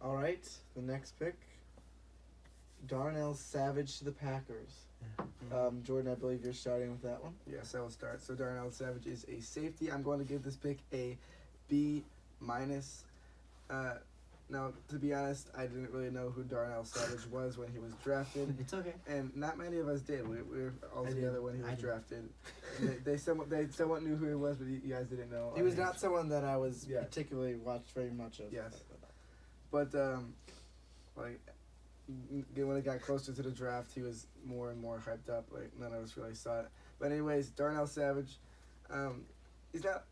All right, the next pick, Darnell Savage to the Packers. Jordan, I believe you're starting with that one. Yes, I will start. So Darnell Savage is a safety. I'm going to give this pick a B minus. Now, to be honest, I didn't really know who Darnell Savage was when he was drafted. It's okay. And not many of us did. We were all together when he was drafted. They somewhat knew who he was, but you guys didn't know. He was not someone that I was particularly watched very much of. Yes. But, like, when it got closer to the draft, he was more and more hyped up. Like, none of us really saw it. But anyways, Darnell Savage, he's not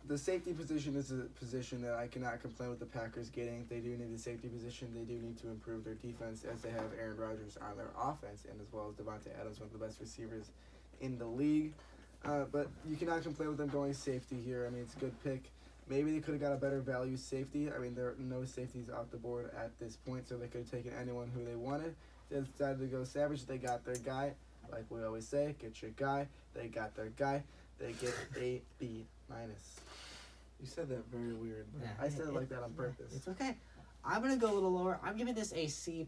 the safety position is a position that I cannot complain with the Packers getting. They do need the safety position. They do need to improve their defense, as they have Aaron Rodgers on their offense, and as well as Devontae Adams, one of the best receivers in the league. But you cannot complain with them going safety here. I mean, it's a good pick. Maybe they could have got a better value safety. I mean, there are no safeties off the board at this point, so they could have taken anyone who they wanted. They decided to go Savage. They got their guy. Like we always say, get your guy. They got their guy. They get a B minus. You said that very weird. Yeah. I said it like that on purpose. It's okay. I'm going to go a little lower. I'm giving this a C+,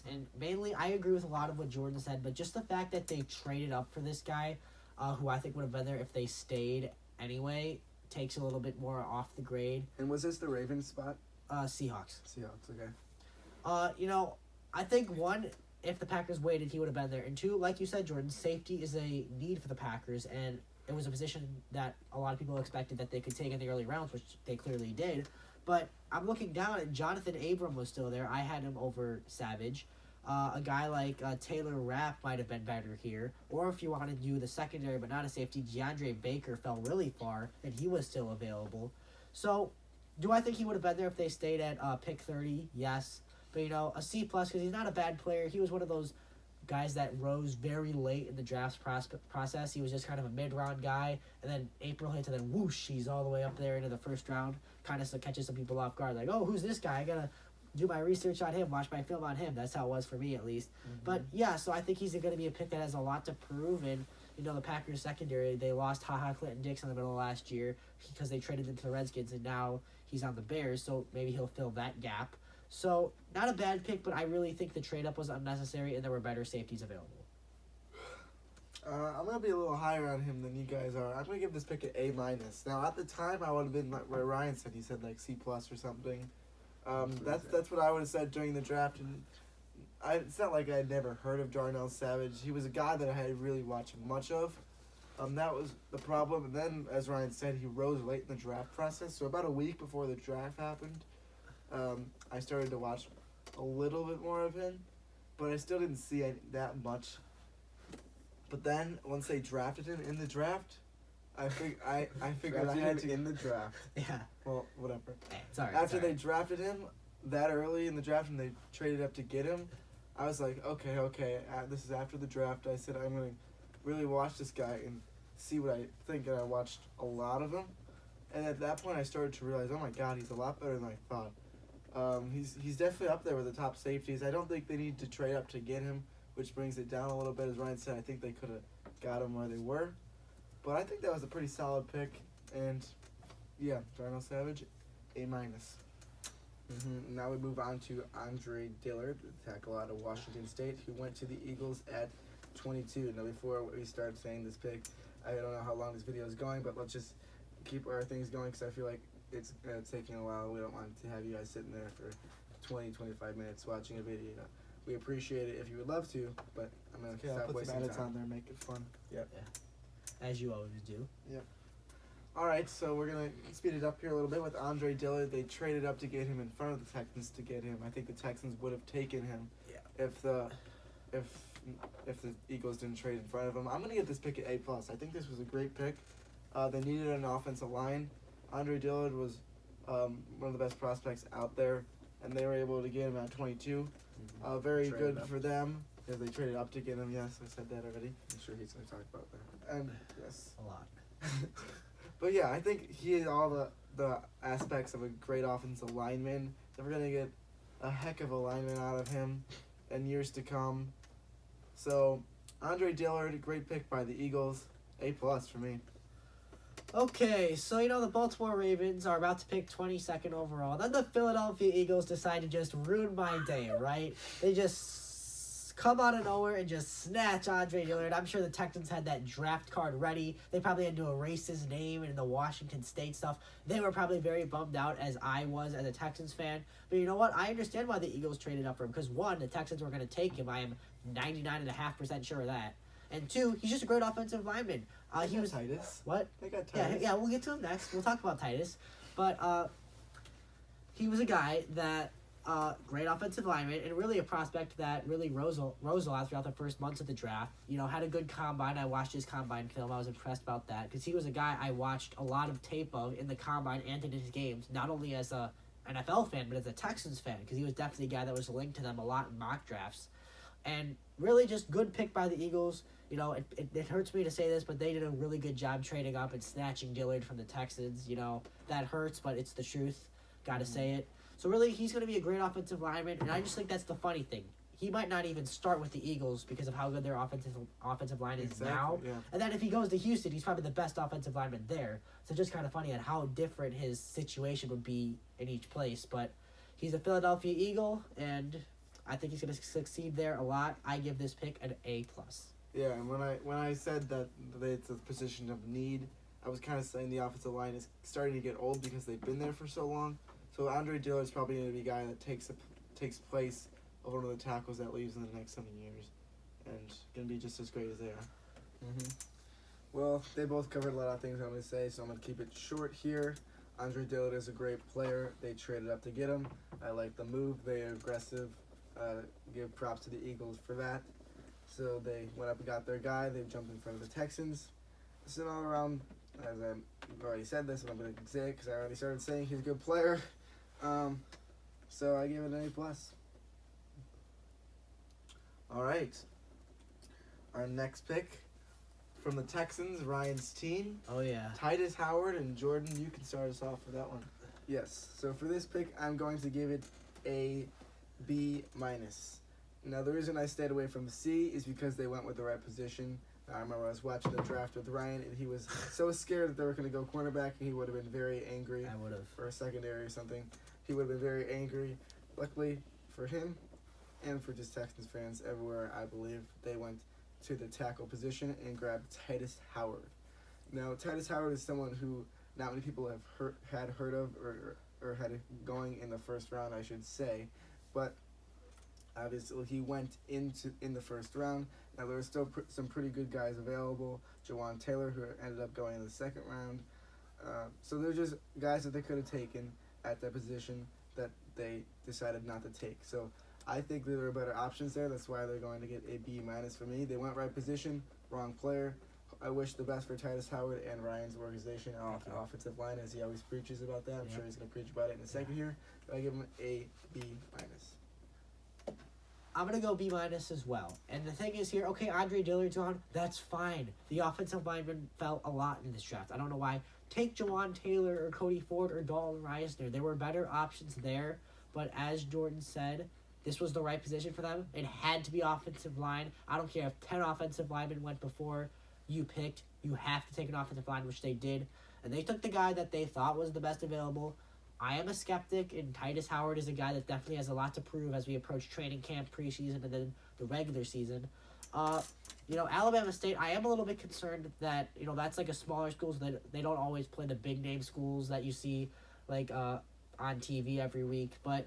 and mainly I agree with a lot of what Jordan said, but just the fact that they traded up for this guy, who I think would have been there if they stayed anyway, takes a little bit more off the grade. And was this the Ravens spot? Seahawks. Seahawks, okay. I think, one, if the Packers waited, he would have been there. And two, like you said, Jordan, safety is a need for the Packers, and it was a position that a lot of people expected that they could take in the early rounds, which they clearly did. But I'm looking down, and Jonathan Abram was still there. I had him over Savage. A guy like Taylor Rapp might have been better here. Or if you want to do the secondary but not a safety, DeAndre Baker fell really far, and he was still available. So, do I think he would have been there if they stayed at pick 30? Yes. But, a C+, because he's not a bad player. He was one of those guys that rose very late in the draft process. He was just kind of a mid-round guy, and then April hits, and then whoosh, he's all the way up there into the first round. Kind of catches some people off guard, like, oh, who's this guy? I got to do my research on him, watch my film on him. That's how it was for me, at least. Mm-hmm. But, yeah, so I think he's going to be a pick that has a lot to prove. And, the Packers secondary, they lost Clinton Dix in the middle of last year because they traded him to the Redskins, and now he's on the Bears, so maybe he'll fill that gap. So, not a bad pick, but I really think the trade-up was unnecessary, and there were better safeties available. I'm going to be a little higher on him than you guys are. I'm going to give this pick an A-. Now, at the time, I would have been like where Ryan said. He said, like, C+ or something. That's what I would have said during the draft. And it's not like I had never heard of Darnell Savage. He was a guy that I had really watched much of. That was the problem. And then, as Ryan said, he rose late in the draft process. So about a week before the draft happened, I started to watch a little bit more of him. But I still didn't see that much. But then, once they drafted him in the draft, I figured I had to... in the draft. Yeah. Well, whatever. Sorry. After they drafted him that early in the draft and they traded up to get him, I was like, okay, this is after the draft. I said, I'm going to really watch this guy and see what I think, and I watched a lot of him. And at that point, I started to realize, oh my God, he's a lot better than I thought. He's definitely up there with the top safeties. I don't think they need to trade up to get him, which brings it down a little bit. As Ryan said, I think they could have got him where they were. But I think that was a pretty solid pick. And, yeah, Darnell Savage, A-. Mm-hmm. Now we move on to Andre Dillard, the tackle out of Washington State, who went to the Eagles at 22. Now, before we start saying this pick, I don't know how long this video is going, but let's just keep our things going because I feel like it's taking a while. We don't want to have you guys sitting there for 20, 25 minutes watching a video. We appreciate it if you would love to, but I'm going to stop wasting time. On there, make it fun. Yep. Yeah. As you always do. Yep. All right, so we're going to speed it up here a little bit with Andre Dillard. They traded up to get him in front of the Texans to get him. I think the Texans would have taken him if the Eagles didn't trade in front of him. I'm going to give this pick an A+. I think this was a great pick. They needed an offensive line. Andre Dillard was one of the best prospects out there, and they were able to get him at 22. Very good for them. Yeah, they traded up to get him. Yes, I said that already. I'm sure he's going to talk about that. And yes, a lot. But yeah, I think he had all the aspects of a great offensive lineman. So we're gonna get a heck of a lineman out of him in years to come. So Andre Dillard, great pick by the Eagles. A+ for me. Okay, so the Baltimore Ravens are about to pick 22nd overall. Then the Philadelphia Eagles decide to just ruin my day, right? They just come out of nowhere and just snatch Andre Dillard. I'm sure the Texans had that draft card ready. They probably had to erase his name in the Washington State stuff. They were probably very bummed out, as I was as a Texans fan. But you know what? I understand why the Eagles traded up for him. Because one, the Texans were going to take him. I am 99.5% sure of that. And two, he's just a great offensive lineman. He was Titus. What? They got Titus. Yeah, we'll get to him next. We'll talk about Titus. But he was a guy that, great offensive lineman, and really a prospect that really rose a lot throughout the first months of the draft. Had a good combine. I watched his combine film. I was impressed about that because he was a guy I watched a lot of tape of in the combine and in his games, not only as a NFL fan, but as a Texans fan, because he was definitely a guy that was linked to them a lot in mock drafts. And really just good pick by the Eagles. It hurts me to say this, but they did a really good job trading up and snatching Dillard from the Texans. That hurts, but it's the truth. Gotta say it. So really, he's going to be a great offensive lineman, and I just think that's the funny thing. He might not even start with the Eagles because of how good their offensive line is now. Yeah. And then if he goes to Houston, he's probably the best offensive lineman there. So just kind of funny at how different his situation would be in each place. But he's a Philadelphia Eagle, and I think he's going to succeed there a lot. I give this pick an A+. Yeah, and when I said that it's a position of need, I was kind of saying the offensive line is starting to get old because they've been there for so long. So Andre Dillard is probably going to be a guy that takes place of one of the tackles that leaves in the next 7 years, and going to be just as great as they are. Mm-hmm. Well, they both covered a lot of things I'm going to say, so I'm going to keep it short here. Andre Dillard is a great player. They traded up to get him. I like the move. They are aggressive. Give props to the Eagles for that. So they went up and got their guy. They jumped in front of the Texans. So all around, as I've already said this, and I'm going to say it because I already started saying he's a good player. So I give it an A+. All right. Our next pick from the Texans, Ryan's team. Oh, yeah. Titus Howard and Jordan, you can start us off with that one. Yes. So for this pick, I'm going to give it a B-. Now, the reason I stayed away from C is because they went with the right position. I remember I was watching the draft with Ryan, and he was so scared that they were going to go cornerback, and he would have been very angry. I would have. Or a secondary or something. He would have been very angry. Luckily for him, and for just Texans fans everywhere, I believe, they went to the tackle position and grabbed Titus Howard. Now, Titus Howard is someone who not many people have heard of or had it going in the first round, I should say. But obviously, he went in the first round. Now, there were still some pretty good guys available. Jawan Taylor, who ended up going in the second round. So they're just guys that they could have taken at that position that they decided not to take. So I think there are better options there. That's why they're going to get a B- for me. They went right position, wrong player. I wish the best for Titus Howard and Ryan's organization off the offensive line, as he always preaches about that. I'm sure he's going to preach about it in a second here. But I give him a B-. I'm going to go B- as well. And the thing is here, okay, Andre Dillard's on. That's fine. The offensive lineman fell a lot in this draft. I don't know why. Take Jawan Taylor or Cody Ford or Dalton Reisner. There were better options there. But as Jordan said, this was the right position for them. It had to be offensive line. I don't care if 10 offensive linemen went before you picked. You have to take an offensive line, which they did. And they took the guy that they thought was the best available. I am a skeptic, and Titus Howard is a guy that definitely has a lot to prove as we approach training camp, preseason, and then the regular season. Alabama State, I am a little bit concerned that, that's like a smaller school, so they don't always play the big-name schools that you see, like, on TV every week. But,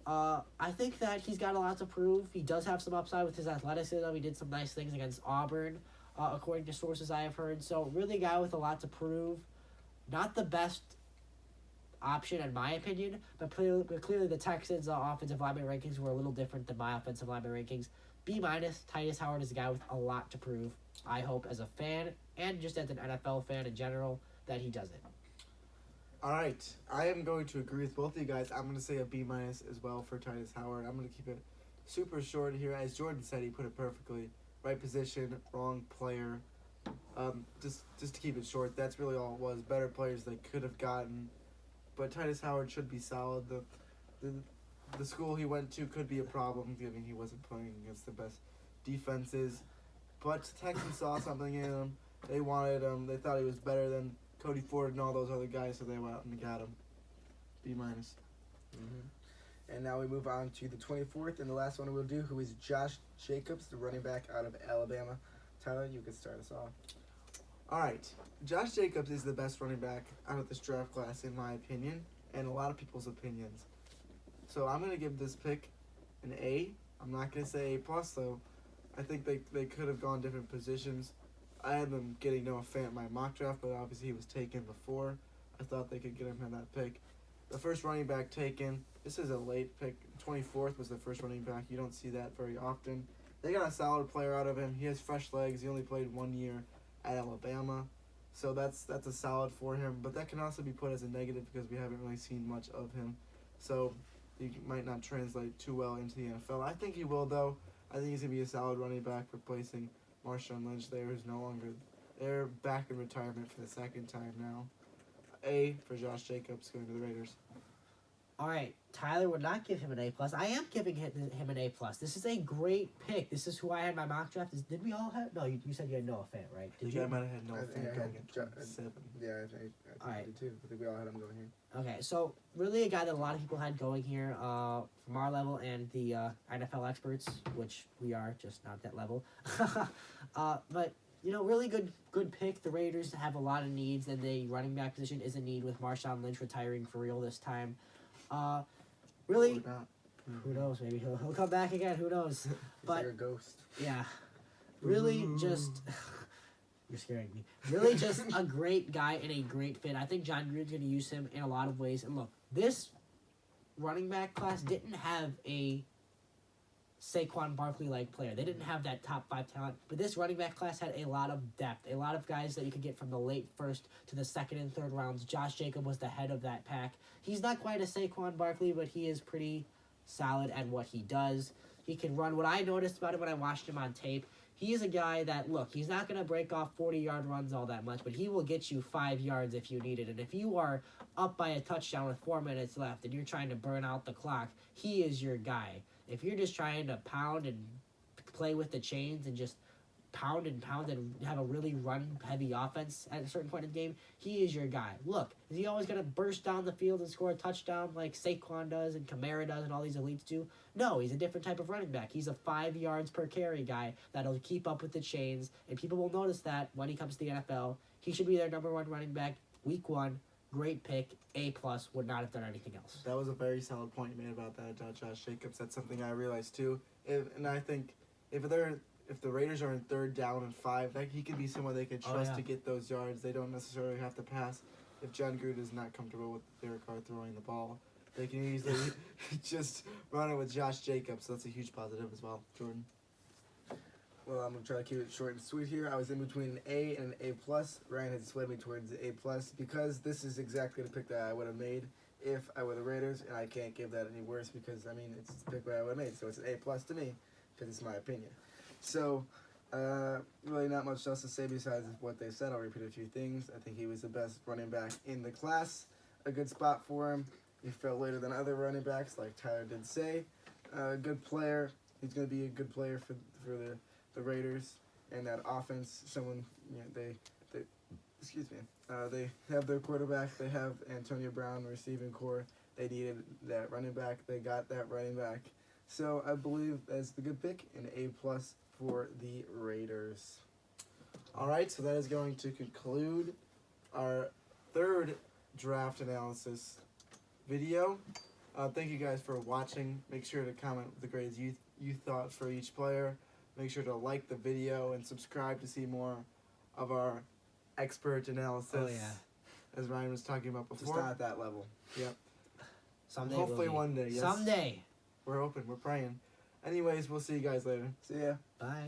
I think that he's got a lot to prove. He does have some upside with his athleticism. He did some nice things against Auburn, according to sources I have heard. So, really a guy with a lot to prove. Not the best option, in my opinion, but clearly the Texans' offensive lineman rankings were a little different than my offensive lineman rankings. B-. Titus Howard is a guy with a lot to prove. I hope as a fan and just as an NFL fan in general that he does it. All right, I am going to agree with both of you guys. I'm going to say a B- as well for Titus Howard. I'm going to keep it super short here. As Jordan said, he put it perfectly. Right position, wrong player. Just to keep it short, that's really all it was. Better players they could have gotten. But Titus Howard should be solid. The school he went to could be a problem, given he wasn't playing against the best defenses. But Texans saw something in him. They wanted him. They thought he was better than Cody Ford and all those other guys, so they went out and got him. B-. And now we move on to the 24th, and the last one we'll do, who is Josh Jacobs, the running back out of Alabama. Tyler, you can start us off. All right. Josh Jacobs is the best running back out of this draft class, in my opinion, and a lot of people's opinions. So I'm going to give this pick an A. I'm not going to say A+, though. I think they could have gone different positions. I had them getting Noah Fant in my mock draft, but obviously he was taken before. I thought they could get him in that pick. The first running back taken, this is a late pick. 24th was the first running back. You don't see that very often. They got a solid player out of him. He has fresh legs. He only played 1 year at Alabama. So that's a solid for him. But that can also be put as a negative because we haven't really seen much of him. So he might not translate too well into the NFL. I think he will, though. I think he's going to be a solid running back replacing Marshawn Lynch there, who's no longer they're back in retirement for the second time now. A for Josh Jacobs going to the Raiders. All right, Tyler would not give him an A+. I am giving him an A+. This is a great pick. This is who I had in my mock draft. Did we all have? No, you said you had Noah Fant, right? Did you? I might have had Noah I think Fant I going had at 7. Yeah, I think All right. I did too. I think we all had him going here. Okay, so really a guy that a lot of people had going here from our level and the NFL experts, which we are, just not that level. But, you know, really good pick. The Raiders have a lot of needs, and the running back position is a need with Marshawn Lynch retiring for real this time. Really, Or not. who knows? Maybe he'll come back again. Who knows? He's But like a ghost. yeah, really just you're scaring me. Really just a great guy and a great fit. I think John Gruden's going to use him in a lot of ways. And look, this running back class didn't have a Saquon Barkley-like player. They didn't have that top 5 talent. But this running back class had a lot of depth. A lot of guys that you could get from the late first to the second and third rounds. Josh Jacobs was the head of that pack. He's not quite a Saquon Barkley, but he is pretty solid at what he does. He can run. What I noticed about him when I watched him on tape, he is a guy that, look, he's not going to break off 40-yard runs all that much, but he will get you 5 yards if you need it. And if you are up by a touchdown with 4 minutes left and you're trying to burn out the clock, he is your guy. If you're just trying to pound and play with the chains and just pound and have a really run-heavy offense at a certain point in the game, he is your guy. Look, is he always going to burst down the field and score a touchdown like Saquon does and Kamara does and all these elites do? No, he's a different type of running back. He's a 5 yards per carry guy that'll keep up with the chains, and people will notice that when he comes to the NFL. He should be their number 1 running back week 1. Great pick. A+, would not have done anything else. That was a very solid point you made about that, Josh Jacobs. That's something I realized too. And I think if the Raiders are in 3rd down and 5, that he can be someone they can trust to get those yards. They don't necessarily have to pass. If John Gruden is not comfortable with Derek Carr throwing the ball, they can easily just run it with Josh Jacobs. So that's a huge positive as well, Jordan. Well, I'm going to try to keep it short and sweet here. I was in between an A and an A+. Ryan had swayed me towards the A+, because this is exactly the pick that I would have made if I were the Raiders, and I can't give that any worse because, I mean, it's the pick that I would have made. So it's an A+ to me because it's my opinion. So, really not much else to say besides what they said. I'll repeat a few things. I think he was the best running back in the class. A good spot for him. He fell later than other running backs, like Tyler did say. Good player. He's going to be a good player for the Raiders and that offense. Someone, they have their quarterback. They have Antonio Brown receiving core. They needed that running back. They got that running back. So I believe that's the good pick, an A+ for the Raiders. All right, so that is going to conclude our 3rd draft analysis video. Thank you guys for watching. Make sure to comment the grades you thought for each player. Make sure to like the video and subscribe to see more of our expert analysis. Oh, yeah. As Ryan was talking about Just before. not at that level. Yep. Someday Hopefully we'll be. one day. Yes. Someday. We're hoping. We're praying. Anyways, we'll see you guys later. See ya. Bye.